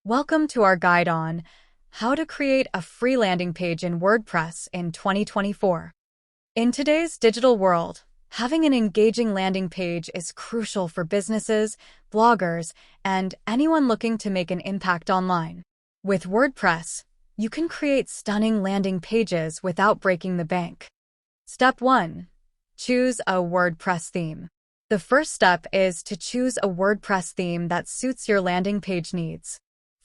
Welcome to our guide on how to create a free landing page in WordPress in 2024. In today's digital world, having an engaging landing page is crucial for businesses, bloggers, and anyone looking to make an impact online. With WordPress, you can create stunning landing pages without breaking the bank. Step 1. Choose a WordPress theme. The first step is to choose a WordPress theme that suits your landing page needs.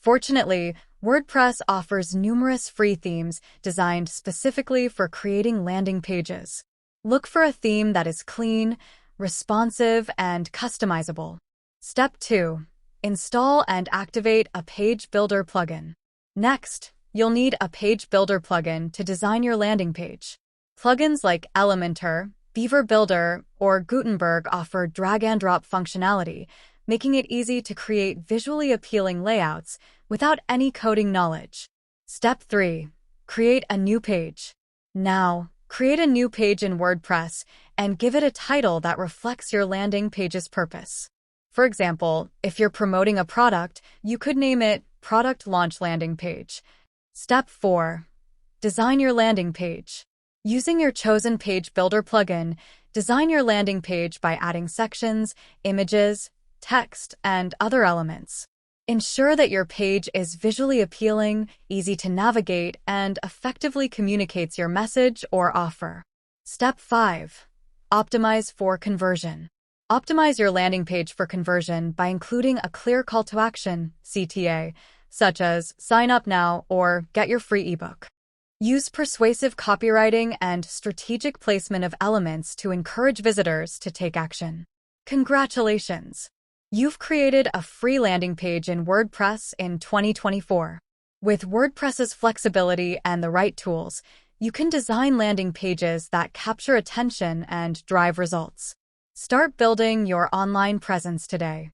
Fortunately, WordPress offers numerous free themes designed specifically for creating landing pages. Look for a theme that is clean, responsive, and customizable. Step 2. Install and activate a page builder plugin. Next, you'll need a page builder plugin to design your landing page. Plugins like Elementor, Beaver Builder, or Gutenberg offer drag-and-drop functionality, making it easy to create visually appealing layouts without any coding knowledge. Step 3. Create a new page. Now, create a new page in WordPress and give it a title that reflects your landing page's purpose. For example, if you're promoting a product, you could name it Product Launch Landing Page. Step 4. Design your landing page. Using your chosen page builder plugin, design your landing page by adding sections, images, text, and other elements. Ensure that your page is visually appealing, easy to navigate, and effectively communicates your message or offer. Step 5. Optimize for conversion. Optimize your landing page for conversion by including a clear call to action, CTA, such as sign up now or get your free ebook. Use persuasive copywriting and strategic placement of elements to encourage visitors to take action. Congratulations! You've created a free landing page in WordPress in 2024. With WordPress's flexibility and the right tools, you can design landing pages that capture attention and drive results. Start building your online presence today.